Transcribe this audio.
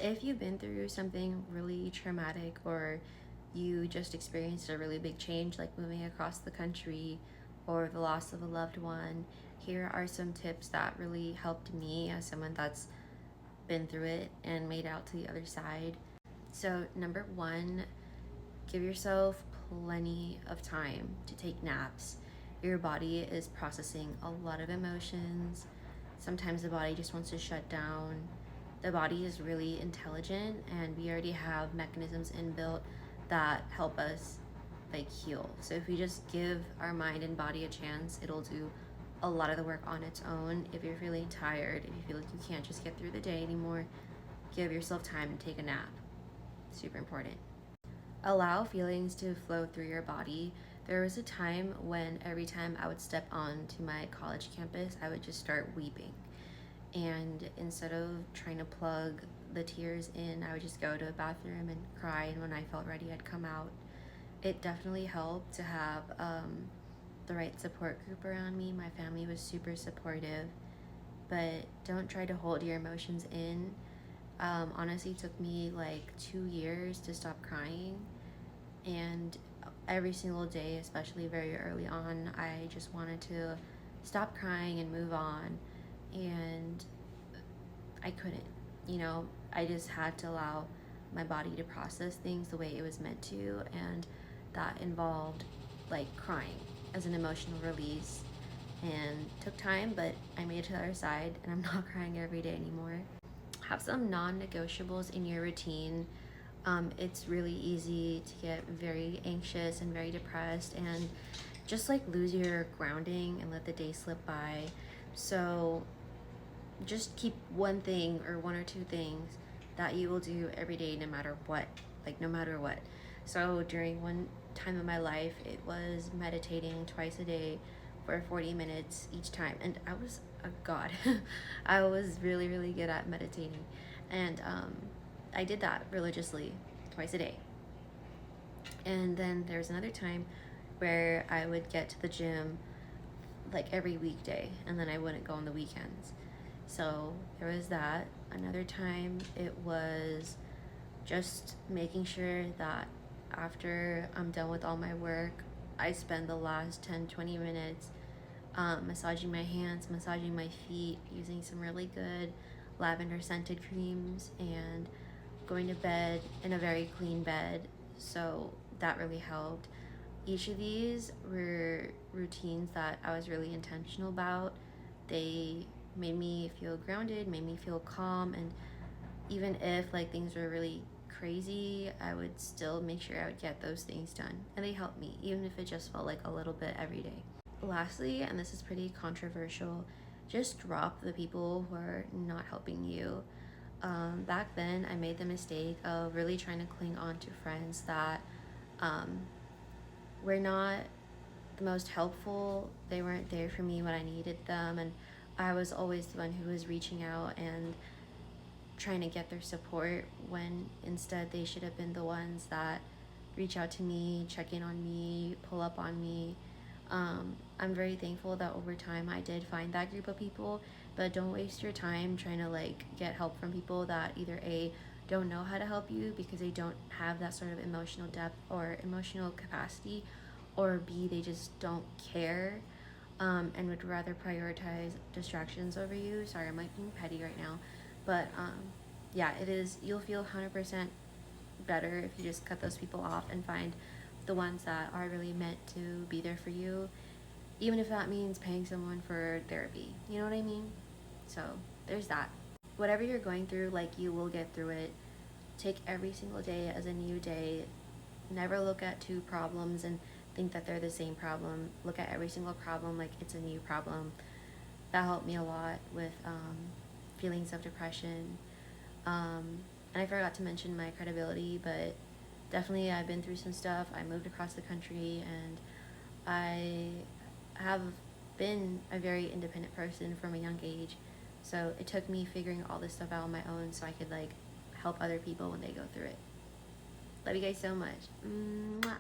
If you've been through something really traumatic or you just experienced a really big change, like moving across the country or the loss of a loved one, here are some tips that really helped me as someone that's been through it and made out to the other side. So, number one, give yourself plenty of time to take naps. Your body is processing a lot of emotions. Sometimes the body just wants to shut down. The body is really intelligent, and we already have mechanisms inbuilt that help us like heal. So if we just give our mind and body a chance, it'll do a lot of the work on its own. If you're feeling tired, if you feel like you can't just get through the day anymore, give yourself time and take a nap. Super important. Allow feelings to flow through your body. There was a time when every time I would step onto my college campus, I would just start weeping. And instead of trying to plug the tears in, I would just go to a bathroom and cry. And when I felt ready, I'd come out. It definitely helped to have the right support group around me. My family was super supportive, but don't try to hold your emotions in. Honestly, it took me like 2 years to stop crying, and every single day, especially very early on, I just wanted to stop crying and move on, and I couldn't. I just had to allow my body to process things the way it was meant to, and that involved like crying as an emotional release, and took time, but I made it to the other side, and I'm not crying every day anymore. Have some non-negotiables in your routine. It's really easy to get very anxious and very depressed and just like lose your grounding and let the day slip by. So just keep one thing or one or two things that you will do every day no matter what, like no matter what. So during one time of my life, it was meditating twice a day for 40 minutes each time, and I was a god. I was really really good at meditating, and I did that religiously twice a day. And then there was another time where I would get to the gym like every weekday, and then I wouldn't go on the weekends. So there was that. Another time it was just making sure that after I'm done with all my work, I spend the last 10-20 minutes massaging my hands, massaging my feet, using some really good lavender scented creams, and going to bed in a very clean bed. So that really helped. Each of these were routines that I was really intentional about. They made me feel grounded, made me feel calm, and even if like things were really crazy, I would still make sure I would get those things done. And they helped me, even if it just felt like a little bit every day. Lastly, and this is pretty controversial, just drop the people who are not helping you. Back then, I made the mistake of really trying to cling on to friends that um, were not the most helpful. They weren't there for me when I needed them, and I was always the one who was reaching out and trying to get their support when instead they should have been the ones that reach out to me, check in on me, pull up on me. I'm very thankful that over time I did find that group of people, but don't waste your time trying to like get help from people that either A, don't know how to help you because they don't have that sort of emotional depth or emotional capacity, or B, they just don't care, and would rather prioritize distractions over you. Sorry, I might be petty right now, but yeah, it is. You'll feel 100% better if you just cut those people off and find the ones that are really meant to be there for you, even if that means paying someone for therapy. You know what I mean? So there's that. Whatever you're going through, like you will get through it. Take every single day as a new day. Never look at two problems and think that they're the same problem. Look at every single problem like it's a new problem. That helped me a lot with feelings of depression. And I forgot to mention my credibility, but definitely I've been through some stuff. I moved across the country, and I have been a very independent person from a young age. So it took me figuring all this stuff out on my own so I could like help other people when they go through it. Love you guys so much. Mwah.